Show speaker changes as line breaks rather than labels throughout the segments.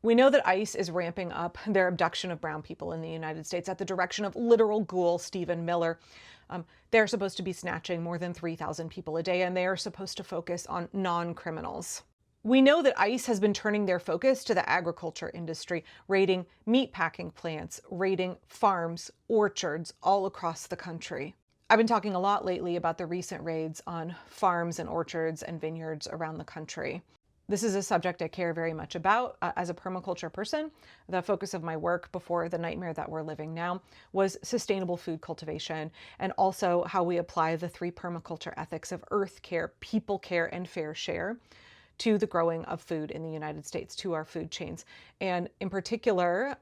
We know that ICE is ramping up their abduction of brown people in the United States at the direction of literal ghoul Stephen Miller. They're supposed to be snatching more than 3,000 people a day, and they are supposed to focus on non-criminals. We know that ICE has been turning their focus to the agriculture industry, raiding meatpacking plants, raiding farms, orchards all across the country. I've been talking a lot lately about the recent raids on farms and orchards and vineyards around the country. This is a subject I care very much about. As a permaculture person, the focus of my work before the nightmare that we're living now was sustainable food cultivation, and also how we apply the 3 permaculture ethics of earth care, people care, and fair share to the growing of food in the United States, to our food chains. And in particular,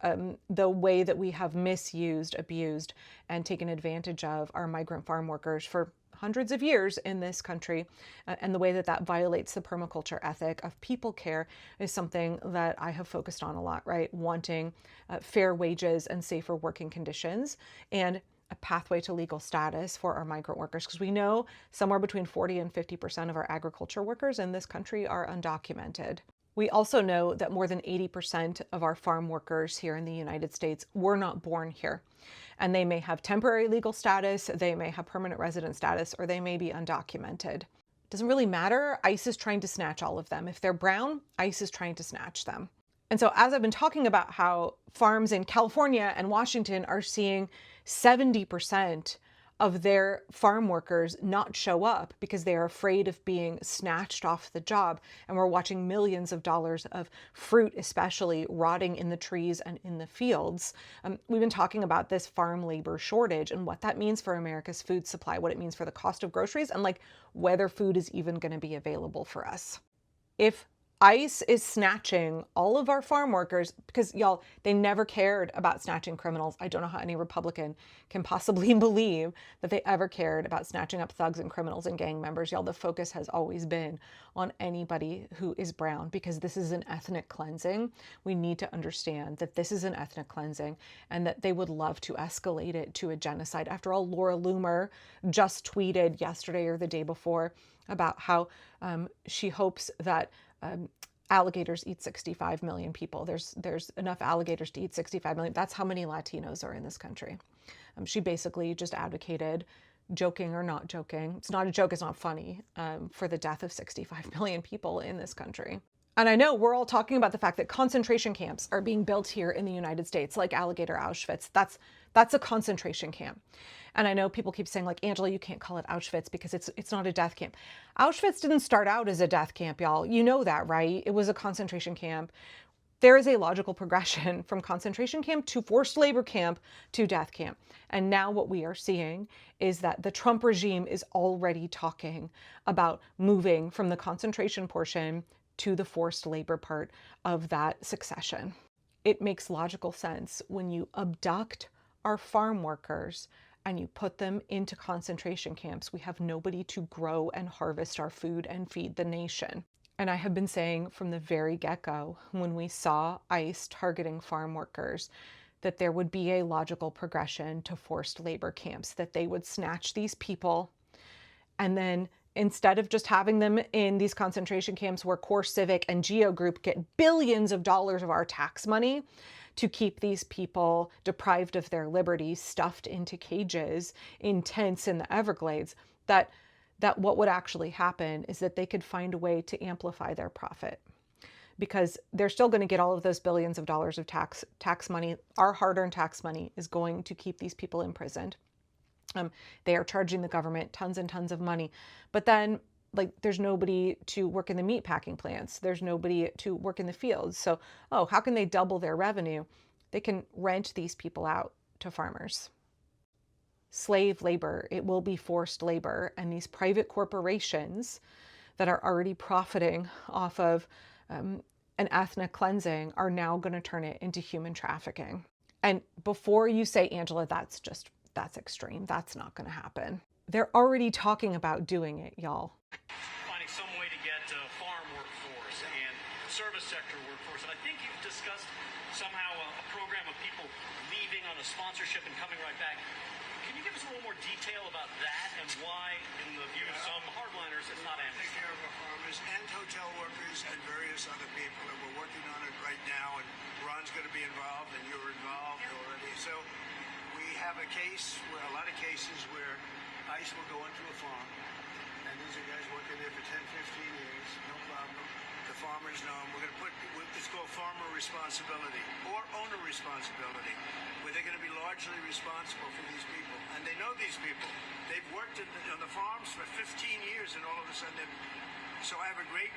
the way that we have misused, abused, and taken advantage of our migrant farm workers for hundreds of years in this country, and the way that that violates the permaculture ethic of people care is something that I have focused on a lot, right? Wanting fair wages and safer working conditions, and a pathway to legal status for our migrant workers, because we know somewhere between 40 and 50% of our agriculture workers in this country are undocumented. We also know that more than 80% of our farm workers here in the United States were not born here. And they may have temporary legal status, they may have permanent resident status, or they may be undocumented. It doesn't really matter. ICE is trying to snatch all of them. If they're brown, ICE is trying to snatch them. And so as I've been talking about how farms in California and Washington are seeing 70% of their farm workers not show up because they are afraid of being snatched off the job, and we're watching millions of dollars of fruit especially rotting in the trees and in the fields. We've been talking about this farm labor shortage and what that means for America's food supply, what it means for the cost of groceries, and like whether food is even going to be available for us. If ICE is snatching all of our farm workers, because y'all, they never cared about snatching criminals. I don't know how any Republican can possibly believe that they ever cared about snatching up thugs and criminals and gang members. Y'all, the focus has always been on anybody who is brown, because this is an ethnic cleansing. We need to understand that this is an ethnic cleansing and that they would love to escalate it to a genocide. After all, Laura Loomer just tweeted yesterday or the day before about how she hopes that alligators eat 65 million people. There's enough alligators to eat 65 million. That's how many Latinos are in this country. She basically just advocated, joking or not joking, it's not a joke, it's not funny, for the death of 65 million people in this country. And I know we're all talking about the fact that concentration camps are being built here in the United States, like Alligator Auschwitz. That's a concentration camp. And I know people keep saying, like, Angela, you can't call it Auschwitz because it's not a death camp. Auschwitz didn't start out as a death camp, y'all. You know that, right? It was a concentration camp. There is a logical progression from concentration camp to forced labor camp to death camp. And now what we are seeing is that the Trump regime is already talking about moving from the concentration portion to the forced labor part of that succession. It makes logical sense when you abduct our farm workers and you put them into concentration camps. We have nobody to grow and harvest our food and feed the nation. And I have been saying from the very get-go, when we saw ICE targeting farm workers, that there would be a logical progression to forced labor camps, that they would snatch these people, and then instead of just having them in these concentration camps where Core Civic and Geo Group get billions of dollars of our tax money to keep these people deprived of their liberty, stuffed into cages in tents in the Everglades, that what would actually happen is that they could find a way to amplify their profit, because they're still going to get all of those billions of dollars of tax money. Our hard-earned tax money is going to keep these people imprisoned. They are charging the government tons and tons of money, but then like there's nobody to work in the meat packing plants. There's nobody to work in the fields. So, how can they double their revenue? They can rent these people out to farmers. Slave labor, it will be forced labor. And these private corporations that are already profiting off of an ethnic cleansing are now going to turn it into human trafficking. And before you say, Angela, that's extreme, that's not going to happen. They're already talking about doing it, y'all.
Finding some way to get farm workforce and service sector workforce. And I think you've discussed somehow a program of people leaving on a sponsorship and coming right back. Can you give us a little more detail about that and why, in the view of some hardliners, it's not amnesty?
Take care of our farmers and hotel workers and various other people, and we're working on it right now. And going to be involved, and you're involved already. So we have a lot of cases where ICE will go into a farm, and these are guys working there for 10, 15 years, no problem. The farmers know them. We're going to put it's called farmer responsibility or owner responsibility, where they're going to be largely responsible for these people, and they know these people. They've worked on the farms for 15 years, and all of a sudden, so I have a great,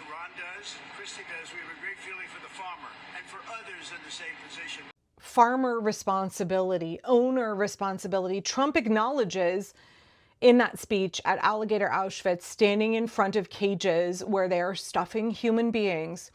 Ron does, Christy does, we have a great feeling for the farmer and for others in the same position.
Farmer responsibility, owner responsibility. Trump acknowledges in that speech at Alligator Auschwitz, standing in front of cages where they are stuffing human beings,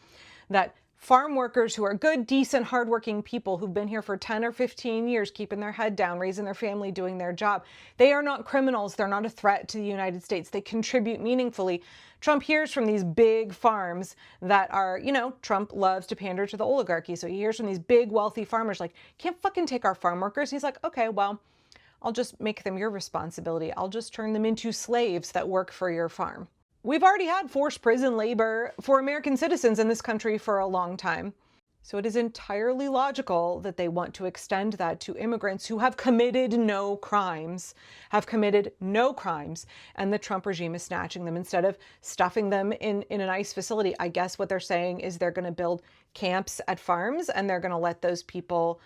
that farm workers who are good, decent, hardworking people who've been here for 10 or 15 years, keeping their head down, raising their family, doing their job, they are not criminals. They're not a threat to the United States. They contribute meaningfully. Trump hears from these big farms that are, Trump loves to pander to the oligarchy. So he hears from these big, wealthy farmers like, can't fucking take our farm workers. He's like, okay, well, I'll just make them your responsibility. I'll just turn them into slaves that work for your farm. We've already had forced prison labor for American citizens in this country for a long time. So it is entirely logical that they want to extend that to immigrants who have committed no crimes, and the Trump regime is snatching them instead of stuffing them in an ICE facility. I guess what they're saying is they're going to build camps at farms and they're going to let those people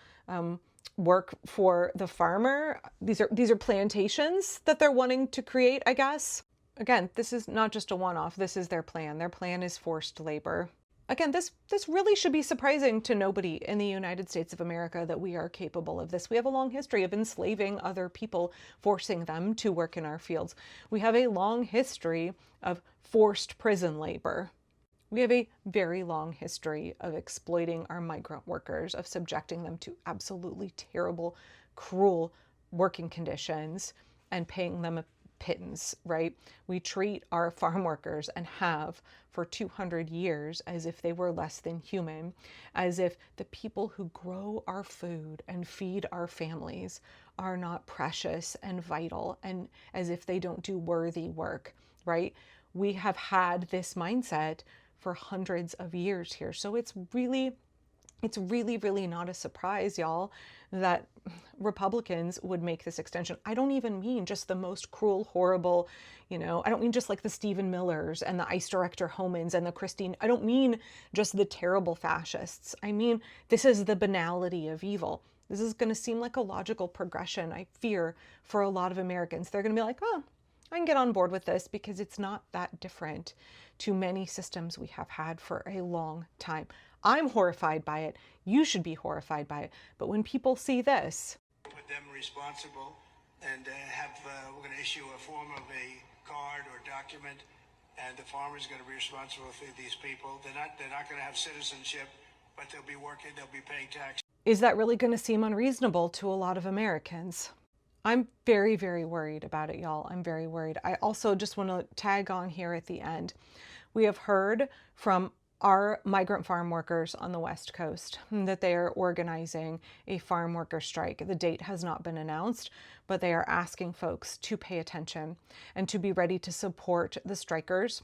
work for the farmer. These are plantations that they're wanting to create, I guess. Again, this is not just a one-off. This is their plan. Their plan is forced labor. Again, this really should be surprising to nobody in the United States of America that we are capable of this. We have a long history of enslaving other people, forcing them to work in our fields. We have a long history of forced prison labor. We have a very long history of exploiting our migrant workers, of subjecting them to absolutely terrible, cruel working conditions and paying them a pittance, right? We treat our farm workers, and have for 200 years, as if they were less than human, as if the people who grow our food and feed our families are not precious and vital, and as if they don't do worthy work, right? We have had this mindset for hundreds of years here. So it's really not a surprise, y'all, that Republicans would make this extension. I don't even mean just the most cruel, horrible, I don't mean just like the Stephen Millers and the ICE Director Homans and the Christine. I don't mean just the terrible fascists. I mean, this is the banality of evil. This is going to seem like a logical progression, I fear, for a lot of Americans. They're going to be like, oh, I can get on board with this because it's not that different to many systems we have had for a long time. I'm horrified by it. You should be horrified by it. But when people see this,
put them responsible, and we're going to issue a form of a card or document, and the farmer's going to be responsible for these people. They're not going to have citizenship, but they'll be working, they'll be paying tax.
Is that really going to seem unreasonable to a lot of Americans? I'm very, very worried about it, y'all. I'm very worried. I also just want to tag on here at the end. We have heard from our migrant farm workers on the West Coast that they are organizing a farm worker strike. The date has not been announced, but they are asking folks to pay attention and to be ready to support the strikers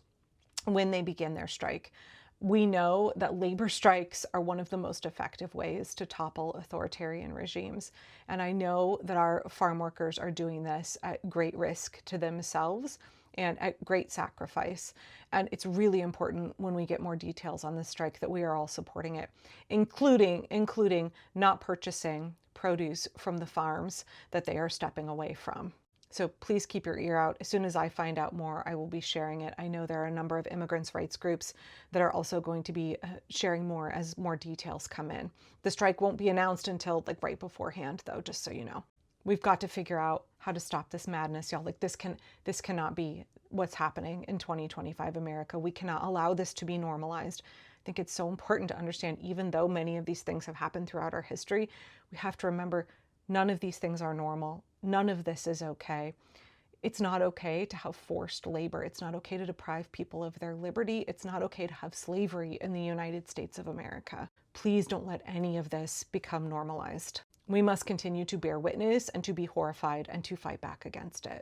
when they begin their strike. We know that labor strikes are one of the most effective ways to topple authoritarian regimes. And I know that our farm workers are doing this at great risk to themselves and at great sacrifice. And it's really important when we get more details on this strike that we are all supporting it, including not purchasing produce from the farms that they are stepping away from. So please keep your ear out. As soon as I find out more, I will be sharing it. I know there are a number of immigrants' rights groups that are also going to be sharing more as more details come in. The strike won't be announced until right beforehand, though, just so you know. We've got to figure out how to stop this madness, y'all. This cannot be what's happening in 2025 America. We cannot allow this to be normalized. I think it's so important to understand, even though many of these things have happened throughout our history, we have to remember none of these things are normal. None of this is okay. It's not okay to have forced labor. It's not okay to deprive people of their liberty. It's not okay to have slavery in the United States of America. Please don't let any of this become normalized. We must continue to bear witness and to be horrified and to fight back against it.